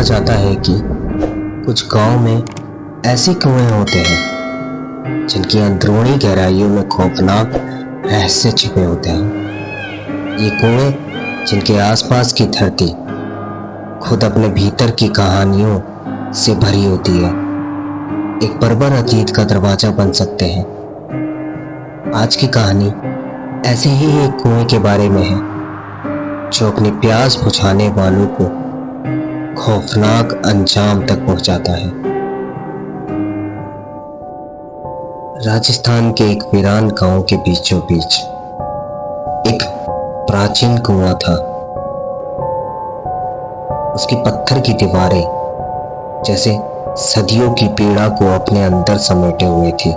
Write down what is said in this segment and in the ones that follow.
कहा जाता है कि कुछ गांव में ऐसे कुएं होते हैं जिनकी अंदरूनी गहराइयों में खौफनाक रहस्य छिपे होते हैं। ये कुएं जिनके आसपास की धरती खुद अपने भीतर की कहानियों से भरी होती है, एक बर्बर अतीत का दरवाजा बन सकते हैं। आज की कहानी ऐसे ही एक कुएं के बारे में है जो अपनी प्यास बुझाने वालों को खौफनाक अंजाम तक पहुंचाता है। राजस्थान के एक वीरान गांव के बीचों बीच एक प्राचीन कुआं था। उसकी पत्थर की दीवारें जैसे सदियों की पीड़ा को अपने अंदर समेटे हुए थी।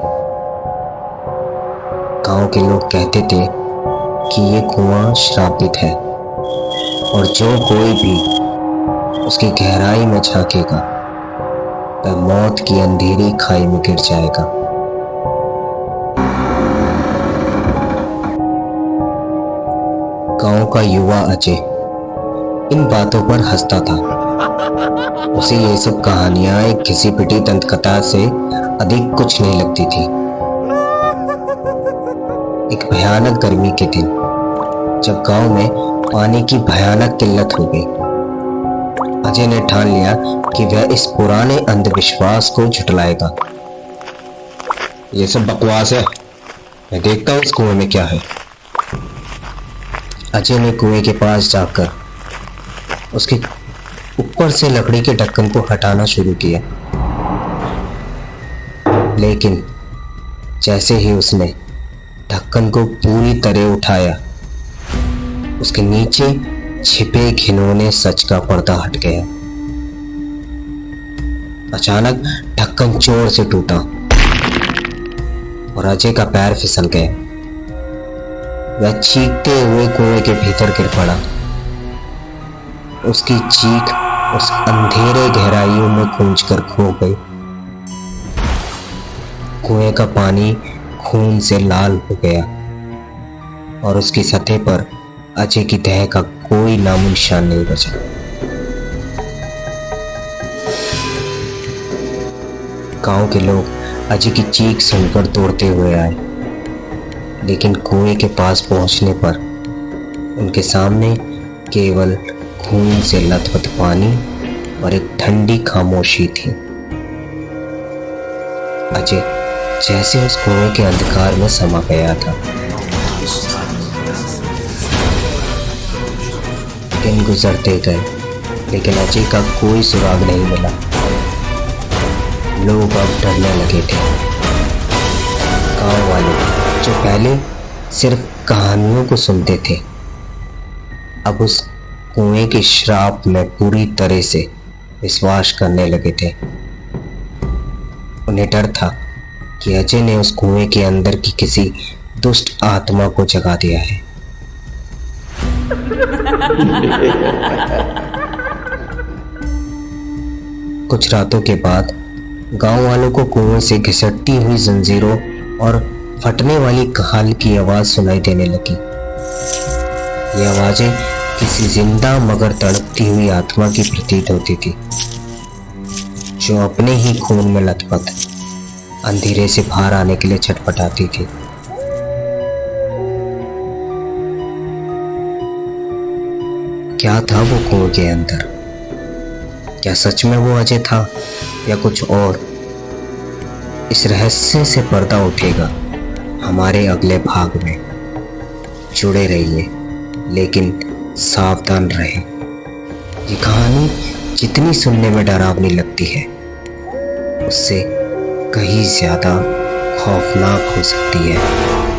गांव के लोग कहते थे कि ये कुआं श्रापित है और जो कोई भी उसकी गहराई में झांकेगा वह मौत की अंधेरी खाई में गिर जाएगा। गांव का युवा अजय इन बातों पर हंसता था। उसे ये सब कहानियां एक घिसी पिटी दंतकथा से अधिक कुछ नहीं लगती थी। एक भयानक गर्मी के दिन जब गांव में पानी की भयानक किल्लत हो गई, अजय ने ठान लिया कि वह इस पुराने अंधविश्वास को झुठलाएगा। ये सब बकवास है, मैं देखता हूं इस कुएं में क्या है। अजय ने कुएं के पास जाकर उसके ऊपर से लकड़ी के ढक्कन को हटाना शुरू किया, लेकिन जैसे ही उसने ढक्कन को पूरी तरह उठाया, उसके नीचे छिपे घिनौने सच का पर्दा हट गया। अचानक ढक्कन जोर से टूटा और अजय का पैर फिसल गया। वह चीखते हुए कुएं के भीतर गिर पड़ा। उसकी चीख उस अंधेरे गहराइयों में गूंजकर खो गई। कुएं का पानी खून से लाल हो गया और उसकी सतह पर अजय की देह का कोई नामो निशान नहीं बचा। गांव के लोग अजय की चीख सुनकर दौड़ते हुए आए, लेकिन कुएं के पास पहुंचने पर उनके सामने केवल खून से लथपथ पानी और एक ठंडी खामोशी थी। अजय जैसे उस कुएं के अंधकार में समा गया था। दिन गुजरते गए, लेकिन अजय का कोई सुराग नहीं मिला। लोग अब डरने लगे थे। गांव वाले जो पहले सिर्फ कहानियों को सुनते थे, अब उस कुएं के श्राप में पूरी तरह से विश्वास करने लगे थे। उन्हें डर था कि अजय ने उस कुएं के अंदर की किसी दुष्ट आत्मा को जगा दिया है। कुछ रातों के बाद गांव वालों को कुएं से घिसटती हुई जंजीरों और फटने वाली कहाल की आवाज सुनाई देने लगी। ये आवाजें किसी जिंदा मगर तड़पती हुई आत्मा की प्रतीत होती थी, जो अपने ही खून में लथपथ अंधेरे से बाहर आने के लिए छटपटाती थी। क्या था वो कुएं के अंदर? क्या सच में वो अजय था या कुछ और? इस रहस्य से पर्दा उठेगा हमारे अगले भाग में। जुड़े रहिए, लेकिन सावधान रहें। ये कहानी जितनी सुनने में डरावनी लगती है, उससे कहीं ज्यादा खौफनाक हो सकती है।